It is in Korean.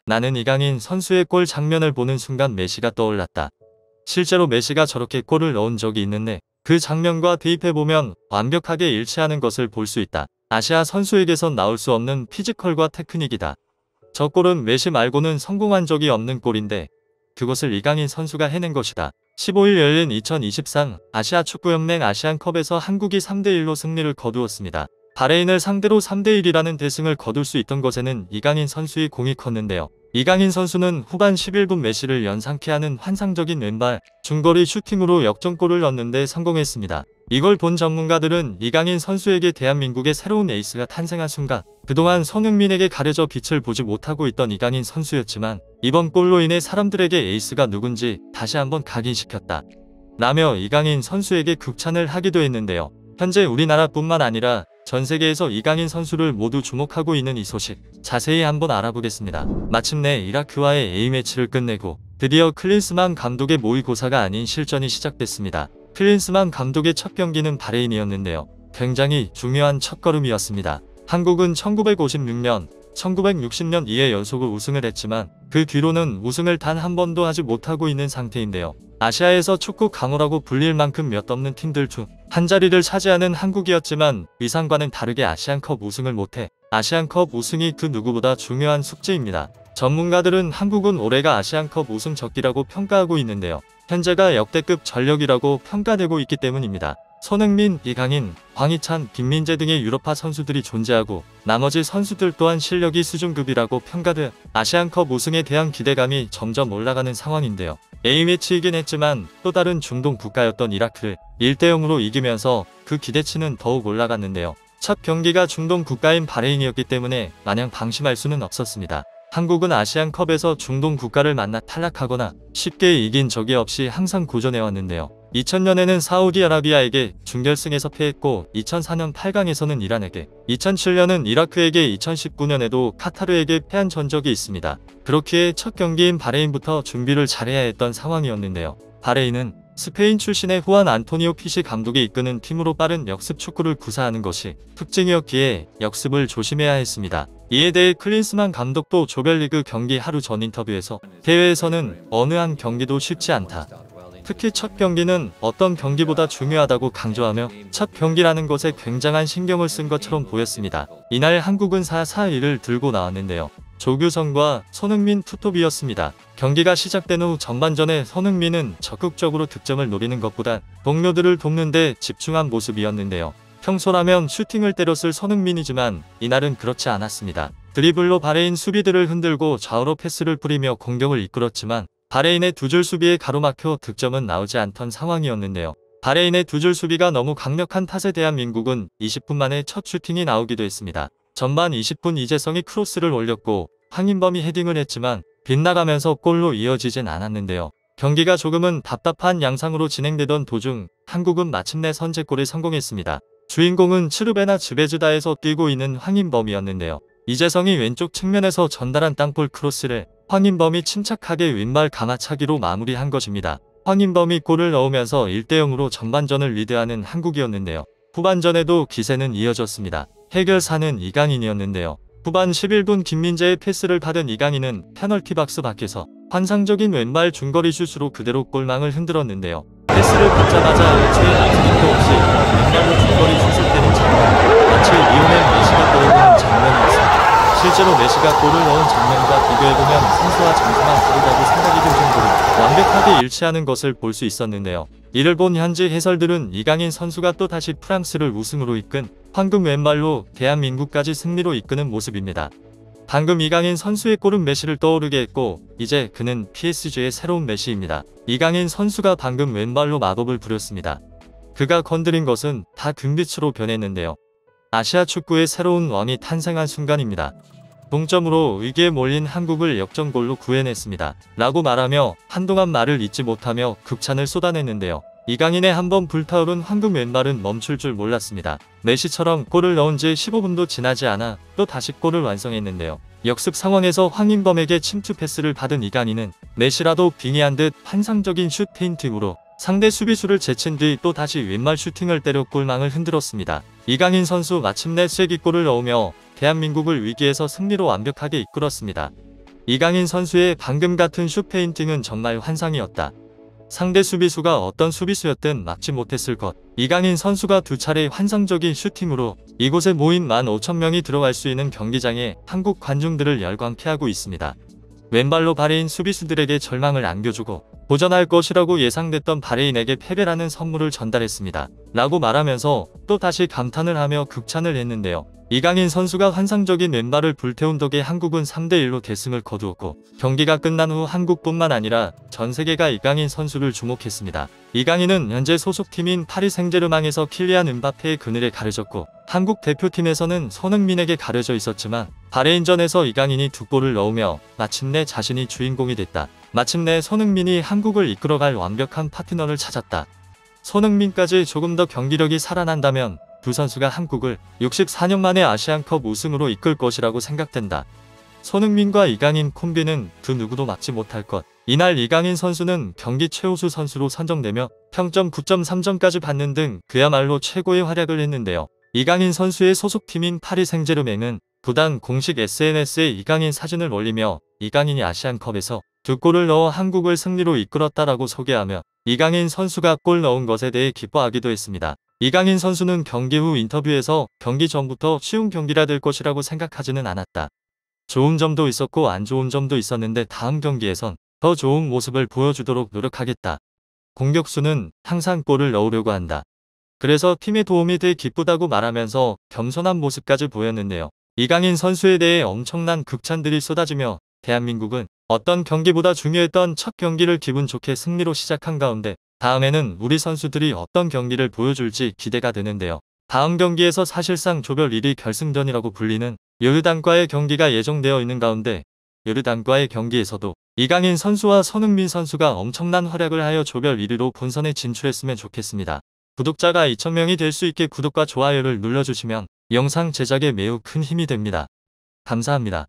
나는 이강인 선수의 골 장면을 보는 순간 메시가 떠올랐다. 실제로 메시가 저렇게 골을 넣은 적이 있는데 그 장면과 대입해보면 완벽하게 일치하는 것을 볼 수 있다. 아시아 선수에게선 나올 수 없는 피지컬과 테크닉이다. 저 골은 메시 말고는 성공한 적이 없는 골인데 그것을 이강인 선수가 해낸 것이다. 15일 열린 2023 아시아 축구연맹 아시안컵에서 한국이 3대1로 승리를 거두었습니다. 바레인을 상대로 3대1이라는 대승을 거둘 수 있던 것에는 이강인 선수의 공이 컸는데요. 이강인 선수는 후반 11분 메시를 연상케 하는 환상적인 왼발 중거리 슈팅으로 역전골을 넣는데 성공했습니다. 이걸 본 전문가들은 이강인 선수에게 대한민국의 새로운 에이스가 탄생한 순간 그동안 손흥민에게 가려져 빛을 보지 못하고 있던 이강인 선수였지만 이번 골로 인해 사람들에게 에이스가 누군지 다시 한번 각인시켰다. 라며 이강인 선수에게 극찬을 하기도 했는데요. 현재 우리나라뿐만 아니라 전 세계에서 이강인 선수를 모두 주목하고 있는 이 소식 자세히 한번 알아보겠습니다. 마침내 이라크와의 A매치를 끝내고 드디어 클린스만 감독의 모의고사가 아닌 실전이 시작됐습니다. 클린스만 감독의 첫 경기는 바레인이었는데요. 굉장히 중요한 첫걸음이었습니다. 한국은 1956년, 1960년 2회 연속으로 우승을 했지만 그 뒤로는 우승을 단 한 번도 하지 못하고 있는 상태인데요. 아시아에서 축구 강호라고 불릴 만큼 몇 없는 팀들 중 한 자리를 차지하는 한국이었지만 위상과는 다르게 아시안컵 우승을 못해 아시안컵 우승이 그 누구보다 중요한 숙제입니다. 전문가들은 한국은 올해가 아시안컵 우승 적기라고 평가하고 있는데요. 현재가 역대급 전력이라고 평가되고 있기 때문입니다. 손흥민, 이강인, 황희찬, 김민재 등의 유럽파 선수들이 존재하고 나머지 선수들 또한 실력이 수준급이라고 평가돼 아시안컵 우승에 대한 기대감이 점점 올라가는 상황인데요. A매치이긴 했지만 또 다른 중동 국가였던 이라크를 1대0으로 이기면서 그 기대치는 더욱 올라갔는데요. 첫 경기가 중동 국가인 바레인이었기 때문에 마냥 방심할 수는 없었습니다. 한국은 아시안컵에서 중동 국가를 만나 탈락하거나 쉽게 이긴 적이 없이 항상 고전해왔는데요. 2000년에는 사우디아라비아에게 준결승에서 패했고 2004년 8강에서는 이란에게, 2007년은 이라크에게, 2019년에도 카타르에게 패한 전적이 있습니다. 그렇기에 첫 경기인 바레인부터 준비를 잘해야 했던 상황이었는데요. 바레인은 스페인 출신의 후안 안토니오 피시 감독이 이끄는 팀으로 빠른 역습 축구를 구사하는 것이 특징이었기에 역습을 조심해야 했습니다. 이에 대해 클린스만 감독도 조별리그 경기 하루 전 인터뷰에서 대회에서는 어느 한 경기도 쉽지 않다. 특히 첫 경기는 어떤 경기보다 중요하다고 강조하며 첫 경기라는 것에 굉장한 신경을 쓴 것처럼 보였습니다. 이날 한국은 4-4-1을 들고 나왔는데요. 조규성과 손흥민 투톱이었습니다. 경기가 시작된 후 전반전에 손흥민은 적극적으로 득점을 노리는 것보다 동료들을 돕는 데 집중한 모습이었는데요. 평소라면 슈팅을 때렸을 손흥민이지만 이날은 그렇지 않았습니다. 드리블로 바레인 수비들을 흔들고 좌우로 패스를 뿌리며 공격을 이끌었지만 바레인의 두 줄 수비에 가로막혀 득점은 나오지 않던 상황이었는데요. 바레인의 두 줄 수비가 너무 강력한 탓에 대한민국은 20분 만에 첫 슈팅이 나오기도 했습니다. 전반 20분 이재성이 크로스를 올렸고 황인범이 헤딩을 했지만 빗나가면서 골로 이어지진 않았는데요. 경기가 조금은 답답한 양상으로 진행되던 도중 한국은 마침내 선제골에 성공했습니다. 주인공은 츠르베나 즈베즈다에서 뛰고 있는 황인범이었는데요. 이재성이 왼쪽 측면에서 전달한 땅볼 크로스를 황인범이 침착하게 왼발 가마차기로 마무리한 것입니다. 황인범이 골을 넣으면서 1대0으로 전반전을 리드하는 한국이었는데요. 후반전에도 기세는 이어졌습니다. 해결사는 이강인이었는데요. 후반 11분 김민재의 패스를 받은 이강인은 페널티 박스 밖에서 환상적인 왼발 중거리 슛으로 그대로 골망을 흔들었는데요. 패스를 받자마자 애초에 나트림도 없이 왼발로 중거리 슛을 때린 장면, 마치 리오넬 메시가 떠오르는 장면이었습니다. 실제로 메시가 골을 넣은 장면과 비교해보면 선수와 장소만 다르다고 생각이 들 정도로 완벽하게 일치하는 것을 볼 수 있었는데요. 이를 본 현지 해설들은 이강인 선수가 또다시 프랑스를 우승으로 이끈 황금 왼발로 대한민국까지 승리로 이끄는 모습입니다. 방금 이강인 선수의 골은 메시를 떠오르게 했고 이제 그는 PSG의 새로운 메시입니다. 이강인 선수가 방금 왼발로 마법을 부렸습니다. 그가 건드린 것은 다 금빛으로 변했는데요. 아시아 축구의 새로운 왕이 탄생한 순간입니다. 동점으로 위기에 몰린 한국을 역전골로 구해냈습니다. 라고 말하며 한동안 말을 잇지 못하며 극찬을 쏟아냈는데요. 이강인의 한번 불타오른 황금 왼발은 멈출 줄 몰랐습니다. 메시처럼 골을 넣은 지 15분도 지나지 않아 또 다시 골을 완성했는데요. 역습 상황에서 황인범에게 침투 패스를 받은 이강인은 메시라도 빙의한 듯 환상적인 슛 페인팅으로 상대 수비수를 제친 뒤 또 다시 왼발 슈팅을 때려 골망을 흔들었습니다. 이강인 선수 마침내 쐐기골을 넣으며 대한민국을 위기에서 승리로 완벽하게 이끌었습니다. 이강인 선수의 방금 같은 슛 페인팅은 정말 환상이었다. 상대 수비수가 어떤 수비수였든 막지 못했을 것. 이강인 선수가 두 차례 환상적인 슈팅으로 이곳에 모인 15,000명이 들어갈 수 있는 경기장에 한국 관중들을 열광케 하고 있습니다. 왼발로 바레인 수비수들에게 절망을 안겨주고 도전할 것이라고 예상됐던 바레인에게 패배라는 선물을 전달했습니다. 라고 말하면서 또 다시 감탄을 하며 극찬을 했는데요. 이강인 선수가 환상적인 왼발을 불태운 덕에 한국은 3대1로 대승을 거두었고 경기가 끝난 후 한국뿐만 아니라 전 세계가 이강인 선수를 주목했습니다. 이강인은 현재 소속팀인 파리 생제르맹에서 킬리안 음바페의 그늘에 가려졌고 한국 대표팀에서는 손흥민에게 가려져 있었지만 바레인전에서 이강인이 두 골을 넣으며 마침내 자신이 주인공이 됐다. 마침내 손흥민이 한국을 이끌어갈 완벽한 파트너를 찾았다. 손흥민까지 조금 더 경기력이 살아난다면 두 선수가 한국을 64년 만에 아시안컵 우승으로 이끌 것이라고 생각된다. 손흥민과 이강인 콤비는 그 누구도 막지 못할 것. 이날 이강인 선수는 경기 최우수 선수로 선정되며 평점 9.3점까지 받는 등 그야말로 최고의 활약을 했는데요. 이강인 선수의 소속팀인 파리 생제르맹은 구단 공식 SNS에 이강인 사진을 올리며 이강인이 아시안컵에서 두 골을 넣어 한국을 승리로 이끌었다라고 소개하며 이강인 선수가 골 넣은 것에 대해 기뻐하기도 했습니다. 이강인 선수는 경기 후 인터뷰에서 경기 전부터 쉬운 경기라 될 것이라고 생각하지는 않았다. 좋은 점도 있었고 안 좋은 점도 있었는데 다음 경기에선 더 좋은 모습을 보여주도록 노력하겠다. 공격수는 항상 골을 넣으려고 한다. 그래서 팀에 도움이 돼 기쁘다고 말하면서 겸손한 모습까지 보였는데요. 이강인 선수에 대해 엄청난 극찬들이 쏟아지며 대한민국은 어떤 경기보다 중요했던 첫 경기를 기분 좋게 승리로 시작한 가운데 다음에는 우리 선수들이 어떤 경기를 보여줄지 기대가 되는데요. 다음 경기에서 사실상 조별 1위 결승전이라고 불리는 요르단과의 경기가 예정되어 있는 가운데 요르단과의 경기에서도 이강인 선수와 손흥민 선수가 엄청난 활약을 하여 조별 1위로 본선에 진출했으면 좋겠습니다. 구독자가 2,000명이 될 수 있게 구독과 좋아요를 눌러주시면 영상 제작에 매우 큰 힘이 됩니다. 감사합니다.